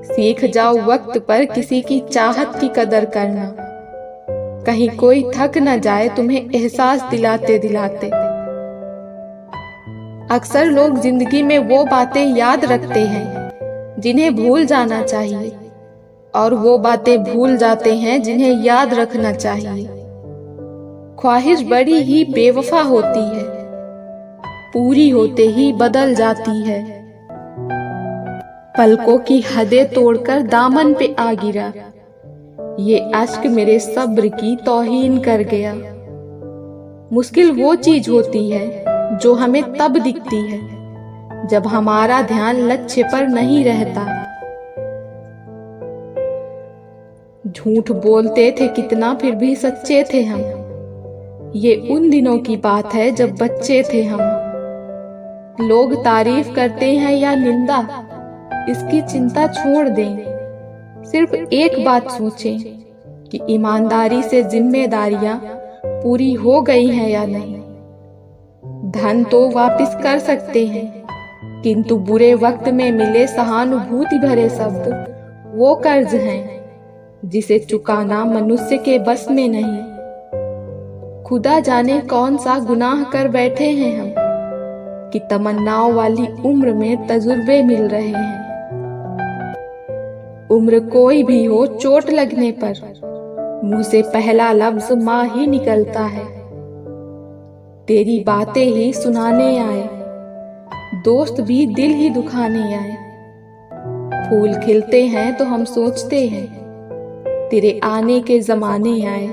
सीख जाओ वक्त पर किसी की चाहत की कदर करना, कहीं कोई थक न जाए तुम्हें एहसास दिलाते दिलाते। अक्सर लोग जिंदगी में वो बातें याद रखते हैं जिन्हें भूल जाना चाहिए, और वो बातें भूल जाते हैं जिन्हें याद रखना चाहिए। ख्वाहिश बड़ी ही बेवफा होती है, पूरी होते ही बदल जाती है। पलकों की हदें तोड़कर दामन पे आ गिरा, ये अश्क मेरे सब्र की तौहीन कर गया। मुश्किल वो चीज होती है जो हमें तब दिखती है जब हमारा ध्यान लक्ष्य पर नहीं रहता। झूठ बोलते थे कितना फिर भी सच्चे थे हम, ये उन दिनों की बात है जब बच्चे थे हम। लोग तारीफ करते हैं या निंदा, इसकी चिंता छोड़ दें। सिर्फ एक बात सोचें कि ईमानदारी से जिम्मेदारियां पूरी हो गई हैं या नहीं। धन तो वापस कर सकते हैं, किंतु बुरे वक्त में मिले सहानुभूति भरे शब्द वो कर्ज हैं जिसे चुकाना मनुष्य के बस में नहीं। खुदा जाने कौन सा गुनाह कर बैठे हैं हम कि तमन्नाओं वाली उम्र में तजुर्बे मिल रहे हैं। उम्र कोई भी हो, चोट लगने पर मुंह से पहला लफ्ज माँ ही निकलता है। तेरी बातें ही सुनाने आए, दोस्त भी दिल ही दुखाने आए। फूल खिलते हैं तो हम सोचते हैं तेरे आने के जमाने आए।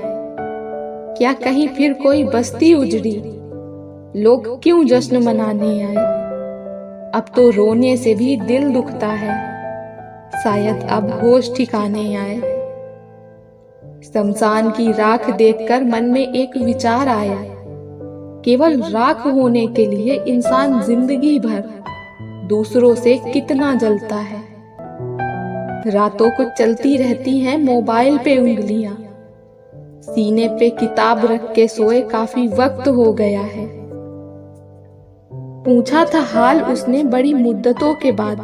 क्या कहीं फिर कोई बस्ती उजड़ी, लोग क्यों जश्न मनाने आए। अब तो रोने से भी दिल दुखता है, शायद अब होश ठिकाने आए। शमशान की राख देखकर मन में एक विचार आया, केवल राख होने के लिए इंसान जिंदगी भर दूसरों से कितना जलता है। रातों को चलती रहती हैं मोबाइल पे उंगलियां, सीने पे किताब रख के सोए काफी वक्त हो गया है। पूछा था हाल उसने बड़ी मुद्दतों के बाद,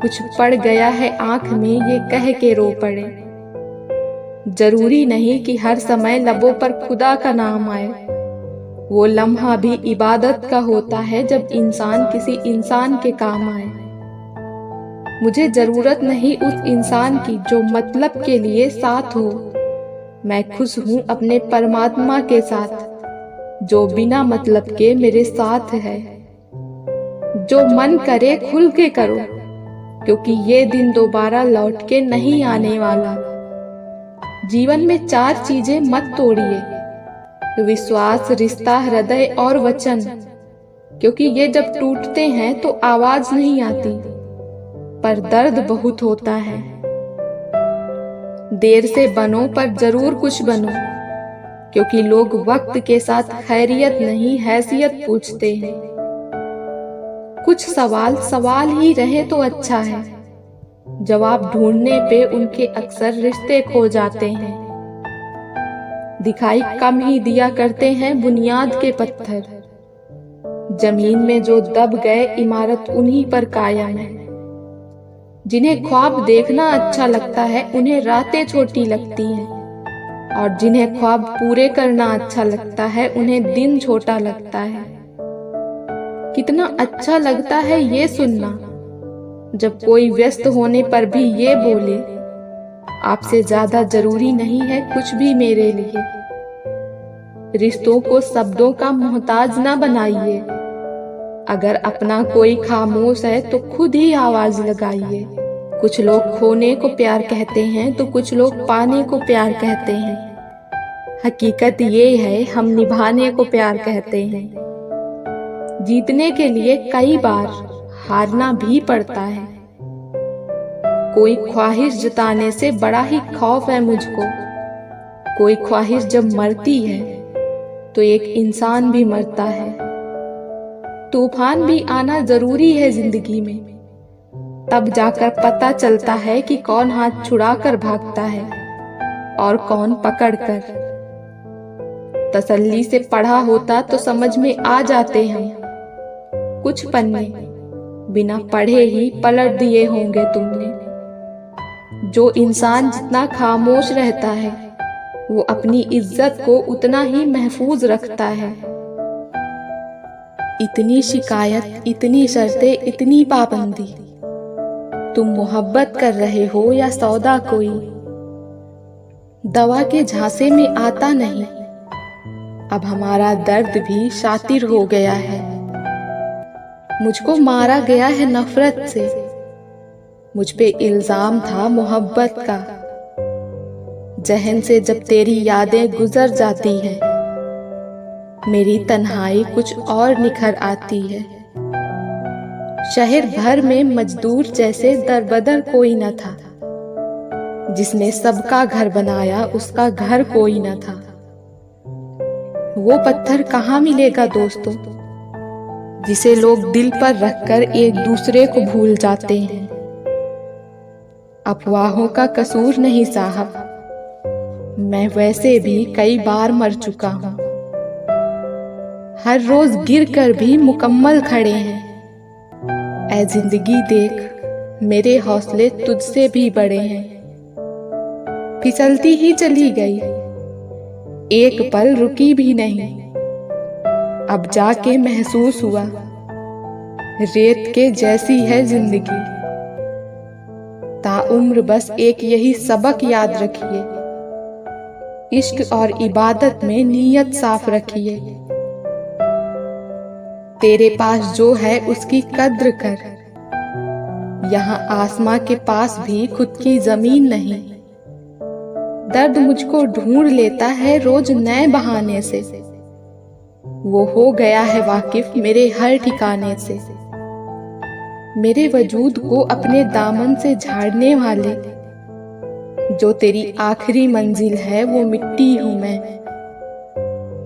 कुछ पड़ गया है आंख में ये कह के रो पड़े। जरूरी नहीं कि हर समय लबों पर खुदा का नाम आए, वो लम्हा भी इबादत का होता है जब इंसान किसी इंसान के काम आए। मुझे जरूरत नहीं उस इंसान की जो मतलब के लिए साथ हो, मैं खुश हूँ अपने परमात्मा के साथ जो बिना मतलब के मेरे साथ है। जो मन करे खुल के करो, क्योंकि ये दिन दोबारा लौट के नहीं आने वाला। जीवन में 4 चीजें मत तोड़िए, विश्वास, रिश्ता, हृदय और वचन, क्योंकि ये जब टूटते हैं तो आवाज नहीं आती पर दर्द बहुत होता है। देर से बनो पर जरूर कुछ बनो, क्योंकि लोग वक्त के साथ खैरियत नहीं हैसियत पूछते हैं। कुछ सवाल सवाल ही रहे तो अच्छा है, जवाब ढूंढने पे उनके अक्सर रिश्ते खो जाते हैं। दिखाई कम ही दिया करते हैं बुनियाद के पत्थर, जमीन में जो दब गए इमारत उन्हीं पर कायम है। जिन्हें ख्वाब देखना अच्छा लगता है उन्हें रातें छोटी लगती हैं, और जिन्हें ख्वाब पूरे करना अच्छा लगता है उन्हें दिन छोटा लगता है। कितना अच्छा लगता है ये सुनना जब कोई व्यस्त होने पर भी ये बोले, आपसे ज्यादा जरूरी नहीं है कुछ भी मेरे लिए। रिश्तों को शब्दों का मोहताज ना बनाइए, अगर अपना कोई खामोश है तो खुद ही आवाज लगाइए। कुछ लोग खोने को प्यार कहते हैं तो कुछ लोग पाने को प्यार कहते हैं। हकीकत ये है हम निभाने को प्यार कहते हैं। जीतने के लिए कई बार हारना भी पड़ता है। कोई ख्वाहिश जताने से बड़ा ही खौफ है मुझको। कोई ख्वाहिश जब मरती है तो एक इंसान भी मरता है। तूफान भी आना जरूरी है जिंदगी में, तब जाकर पता चलता है कि कौन हाथ छुड़ा कर भागता है और कौन पकड़ कर। तसल्ली से पढ़ा होता तो समझ में आ जाते हम। कुछ पन्ने बिना पढ़े ही पलट दिए होंगे तुमने। जो इंसान जितना खामोश रहता है वो अपनी इज्जत को उतना ही महफूज रखता है। इतनी शिकायत, इतनी शर्तें, इतनी पाबंदी, तुम मोहब्बत कर रहे हो या सौदा कोई? दवा के झांसे में आता नहीं, अब हमारा दर्द भी शातिर हो गया है। मुझको मारा गया है नफरत से, मुझ पे इल्जाम था मोहब्बत का। जहन से जब तेरी यादें गुजर जाती हैं, मेरी तन्हाई कुछ और निखर आती है। शहर भर में मजदूर जैसे दरबदर कोई न था, जिसने सबका घर बनाया उसका घर कोई न था। वो पत्थर कहाँ मिलेगा दोस्तों, जिसे लोग दिल पर रखकर एक दूसरे को भूल जाते हैं। अफवाहों का कसूर नहीं साहब, मैं वैसे भी कई बार मर चुका हूँ। हर रोज गिर कर भी मुकम्मल खड़े हैं। ऐ जिंदगी देख, मेरे हौसले तुझसे भी बड़े हैं। फिसलती ही चली गई, एक पल रुकी भी नहीं। अब जाके महसूस हुआ, रेत के जैसी है जिंदगी। ताउम्र बस एक यही सबक याद रखिए, इश्क और इबादत में नीयत साफ रखिए। तेरे पास जो है उसकी कद्र कर, यहाँ आसमां के पास भी खुद की जमीन नहीं। दर्द मुझको ढूंढ लेता है रोज नए बहाने से, वो हो गया है वाकिफ मेरे हर ठिकाने से। मेरे वजूद को अपने दामन से झाड़ने वाले, जो तेरी आखिरी मंजिल है वो मिट्टी हूं मैं।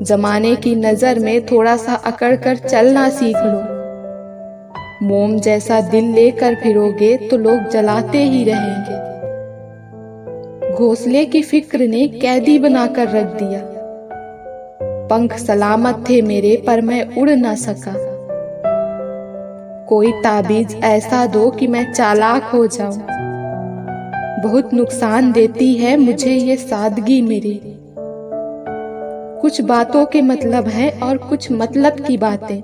जमाने की नजर में थोड़ा सा अकड़ कर चलना सीख लो। मोम जैसा दिल लेकर फिरोगे तो लोग जलाते ही रहेंगे। घोंसले की फिक्र ने कैदी बनाकर रख दिया। पंख सलामत थे मेरे पर मैं उड़ ना सका। कोई ताबीज ऐसा दो कि मैं चालाक हो जाऊं। बहुत नुकसान देती है मुझे ये सादगी मेरी। कुछ बातों के मतलब है और कुछ मतलब की बातें।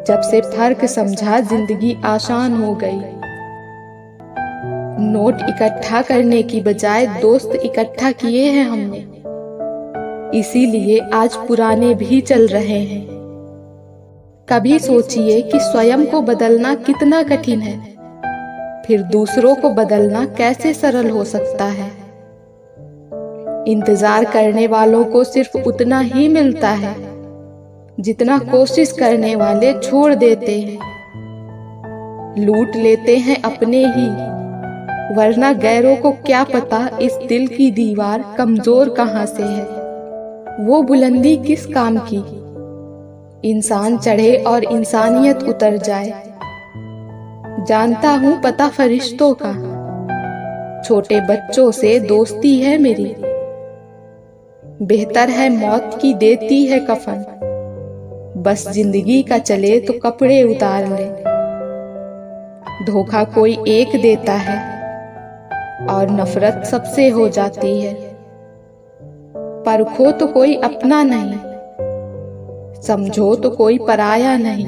जब से फर्क समझा जिंदगी आसान हो गई। नोट इकट्ठा करने की बजाय दोस्त इकट्ठा किए हैं हमने, इसीलिए आज पुराने भी चल रहे हैं। कभी सोचिए कि स्वयं को बदलना कितना कठिन है, फिर दूसरों को बदलना कैसे सरल हो सकता है। इंतजार करने वालों को सिर्फ उतना ही मिलता है जितना कोशिश करने वाले छोड़ देते हैं। लूट लेते हैं अपने ही, वरना गैरों को क्या पता इस दिल की दीवार कमजोर कहाँ से है। वो बुलंदी किस काम की, इंसान चढ़े और इंसानियत उतर जाए। जानता हूं पता फरिश्तों का, छोटे बच्चों से दोस्ती है मेरी। बेहतर है मौत की देती है कफन, बस जिंदगी का चले तो कपड़े उतार ले। धोखा कोई एक देता है और नफरत सबसे हो जाती है। परखो तो कोई अपना नहीं, समझो तो कोई पराया नहीं।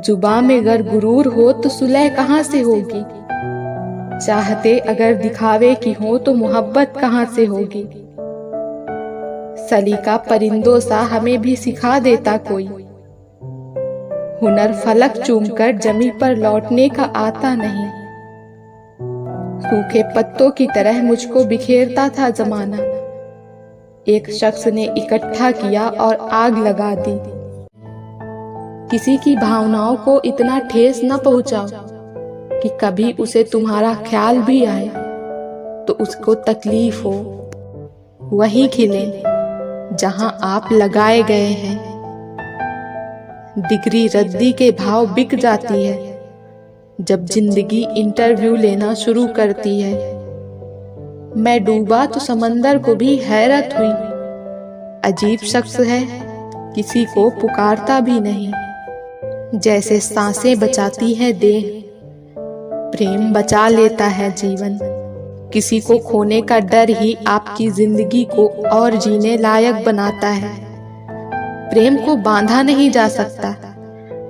जुबां में अगर गुरूर हो तो सुलह कहाँ से होगी। चाहते अगर दिखावे की हो तो मोहब्बत कहाँ से होगी। सलीका परिंदों सा हमें भी सिखा देता कोई, हुनर फलक चूमकर जमी पर लौटने का आता नहीं। सूखे पत्तों की तरह मुझको बिखेरता था जमाना, एक शख्स ने इकट्ठा किया और आग लगा दी। किसी की भावनाओं को इतना ठेस न पहुंचाओ कि कभी उसे तुम्हारा ख्याल भी आए तो उसको तकलीफ हो। वहीं खिले जहां आप लगाए गए हैं। डिग्री रद्दी के भाव बिक जाती है जब जिंदगी इंटरव्यू लेना शुरू करती है। मैं डूबा तो समंदर को भी हैरत हुई, अजीब शख्स है, किसी को पुकारता भी नहीं। जैसे सांसें बचाती है देह, प्रेम बचा लेता है जीवन। किसी को खोने का डर ही आपकी जिंदगी को और जीने लायक बनाता है। प्रेम को बांधा नहीं जा सकता,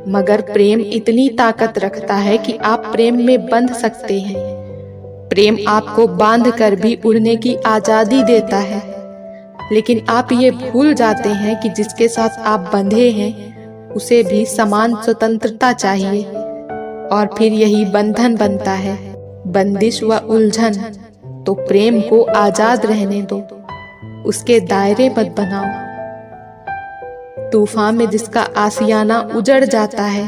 मगर प्रेम इतनी ताकत रखता है कि आप प्रेम में बंध सकते हैं। प्रेम आपको बांध कर भी उड़ने की आजादी देता है, लेकिन आप ये भूल जाते हैं कि जिसके साथ आप बंधे हैं उसे भी समान स्वतंत्रता चाहिए, और फिर यही बंधन बनता है बंदिश व उलझन। तो प्रेम को आजाद रहने दो, उसके दायरे मत बनाओ। तूफान में जिसका आशियाना उजड़ जाता है,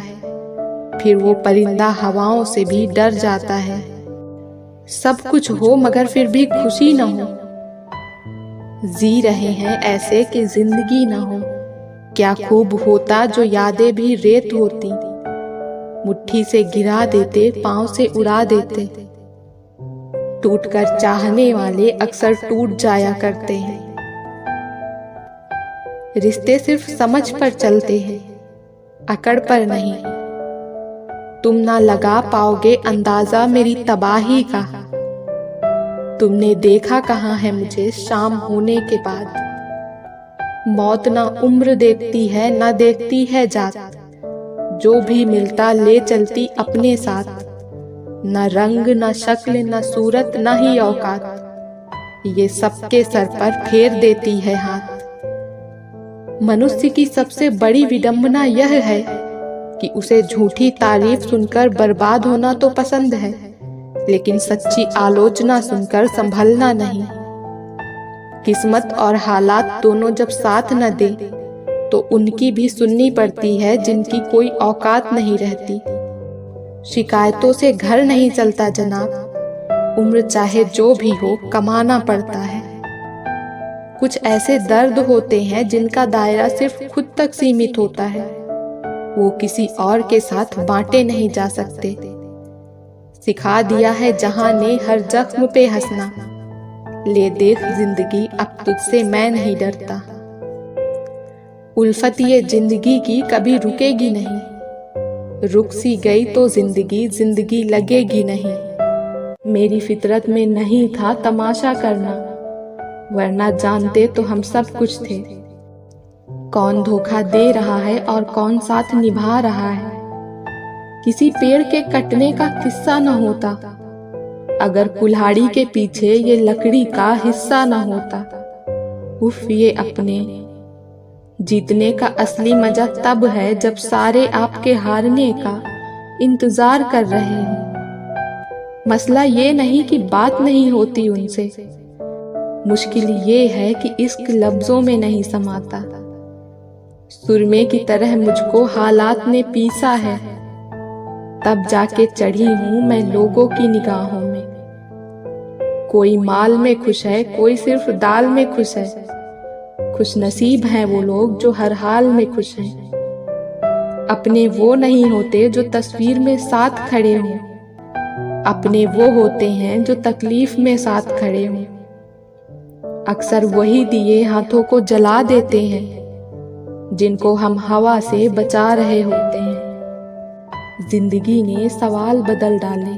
फिर वो परिंदा हवाओं से भी डर जाता है। सब कुछ हो मगर फिर भी खुशी न हो, जी रहे हैं ऐसे कि जिंदगी न हो। क्या खूब होता जो यादें भी रेत होती, मुट्ठी से गिरा देते, पांव से उड़ा देते। टूटकर चाहने वाले अक्सर टूट जाया करते हैं। रिश्ते सिर्फ समझ पर चलते हैं, अकड़ पर नहीं। तुम ना लगा पाओगे अंदाजा मेरी तबाही का। तुमने देखा कहाँ है मुझे शाम होने के बाद। मौत ना उम्र देखती है ना देखती है जात, जो भी मिलता ले चलती अपने साथ। न रंग न शक्ल न सूरत न ही औकात, ये सबके सर पर फेर देती है हाथ। मनुष्य की सबसे बड़ी विडंबना यह है कि उसे झूठी तारीफ सुनकर बर्बाद होना तो पसंद है, लेकिन सच्ची आलोचना सुनकर संभलना नहीं। किस्मत और हालात दोनों जब साथ न दे तो उनकी भी सुननी पड़ती है जिनकी कोई औकात नहीं रहती। शिकायतों से घर नहीं चलता जनाब, उम्र चाहे जो भी हो कमाना पड़ता है। कुछ ऐसे दर्द होते हैं जिनका दायरा सिर्फ खुद तक सीमित होता है, वो किसी और के साथ बांटे नहीं जा सकते। सिखा दिया है जहां ने हर जख्म पे हंसना, ले देख जिंदगी अब तुझसे मैं नहीं डरता। उल्फत ये जिंदगी की कभी रुकेगी नहीं, रुक सी गई तो जिंदगी लगेगी नहीं। मेरी फितरत में नहीं था तमाशा करना, वरना जानते तो हम सब कुछ थे। कौन धोखा दे रहा है और कौन साथ निभा रहा है। किसी पेड़ के कटने का किस्सा न होता अगर कुल्हाड़ी के पीछे ये लकड़ी का हिस्सा न होता। उफ ये अपने जीतने का असली मजा तब है जब सारे आपके हारने का इंतजार कर रहे हैं। मसला ये नहीं कि बात नहीं होती उनसे, मुश्किल ये है कि इश्क लफ्जों में नहीं समाता। सुरमे की तरह मुझको हालात ने पीसा है, तब जाके चढ़ी हूं मैं लोगों की निगाहों में। कोई माल में खुश है, कोई सिर्फ दाल में खुश है। खुश नसीब हैं वो लोग जो हर हाल में खुश हैं। अपने वो नहीं होते जो तस्वीर में साथ खड़े हों, अपने वो होते हैं जो तकलीफ में साथ खड़े हों। अक्सर वही दिए हाथों को जला देते हैं जिनको हम हवा से बचा रहे होते हैं। जिंदगी ने सवाल बदल डाले,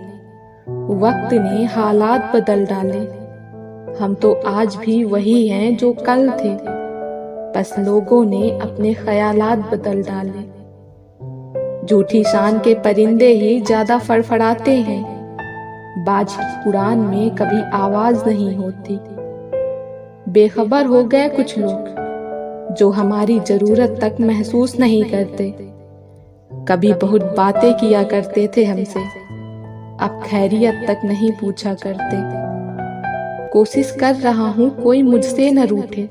वक्त ने हालात बदल डाले। हम तो आज भी वही हैं जो कल थे, बस लोगों ने अपने ख्यालात बदल डाले। झूठी शान के परिंदे ही ज्यादा फड़फड़ाते हैं, बाज की उड़ान में कभी आवाज नहीं होती। बेखबर हो गए कुछ लोग जो हमारी जरूरत तक महसूस नहीं करते। कभी बहुत बातें किया करते थे हमसे, अब खैरियत तक नहीं पूछा करते। कोशिश कर रहा हूं कोई मुझसे न रूठे,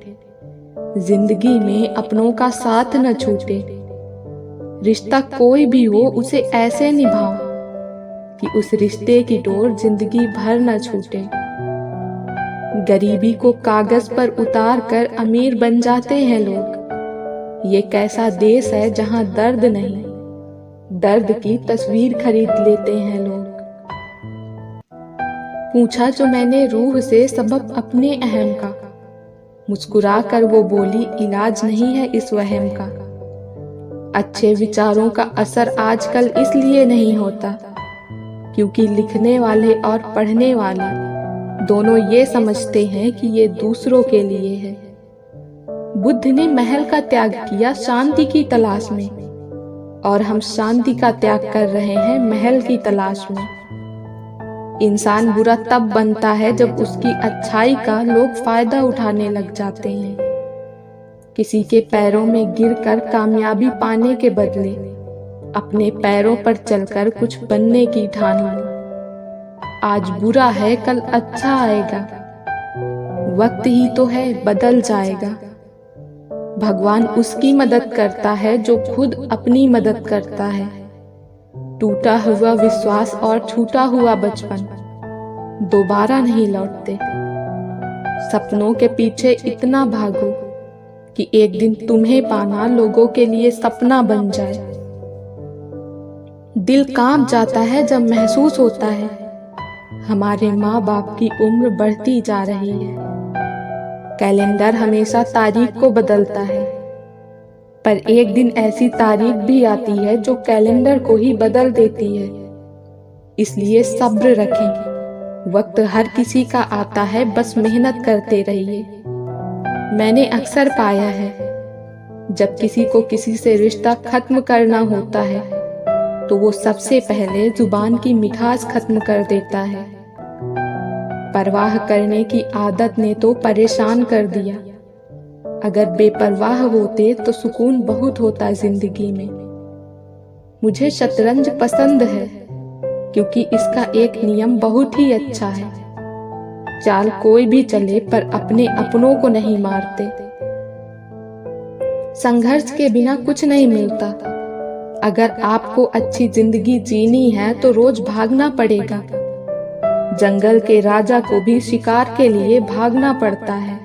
जिंदगी में अपनों का साथ न छूटे। रिश्ता कोई भी हो उसे ऐसे निभाओ कि उस रिश्ते की डोर जिंदगी भर न छूटे। गरीबी को कागज पर उतार कर अमीर बन जाते हैं लोग। ये कैसा देश है जहां दर्द नहीं, दर्द की तस्वीर खरीद लेते हैं लोग। पूछा जो मैंने रूह से सबब अपने अहम का, मुस्कुरा कर वो बोली इलाज नहीं है इस वहम का। अच्छे विचारों का असर आजकल इसलिए नहीं होता क्योंकि लिखने वाले और पढ़ने वाले दोनों ये समझते हैं कि ये दूसरों के लिए है। बुद्ध ने महल का त्याग किया शांति की तलाश में, और हम शांति का त्याग कर रहे हैं महल की तलाश में। इंसान बुरा तब बनता है जब उसकी अच्छाई का लोग फायदा उठाने लग जाते हैं। किसी के पैरों में गिरकर कामयाबी पाने के बदले अपने पैरों पर चलकर कुछ बनने की ठान लो। आज बुरा है, कल अच्छा आएगा। वक्त ही तो है, बदल जाएगा। भगवान उसकी मदद करता है जो खुद अपनी मदद करता है। टूटा हुआ विश्वास और छूटा हुआ बचपन दोबारा नहीं लौटते। सपनों के पीछे इतना भागो कि एक दिन तुम्हें पाना लोगों के लिए सपना बन जाए। दिल कांप जाता है जब महसूस होता है हमारे माँ बाप की उम्र बढ़ती जा रही है। कैलेंडर हमेशा तारीख को बदलता है, पर एक दिन ऐसी तारीख भी आती है जो कैलेंडर को ही बदल देती है। इसलिए सब्र रखें, वक्त हर किसी का आता है, बस मेहनत करते रहिए। मैंने अक्सर पाया है जब किसी को किसी से रिश्ता खत्म करना होता है तो वो सबसे पहले जुबान की मिठास खत्म कर देता है। परवाह करने की आदत ने तो परेशान कर दिया। अगर बेपरवाह होते तो सुकून बहुत होता जिंदगी में। मुझे शतरंज पसंद है क्योंकि इसका एक नियम बहुत ही अच्छा है। चाल कोई भी चले पर अपने अपनों को नहीं मारते। संघर्ष के बिना कुछ नहीं मिलता। अगर आपको अच्छी जिंदगी जीनी है तो रोज भागना पड़ेगा। जंगल के राजा को भी शिकार के लिए भागना पड़ता है।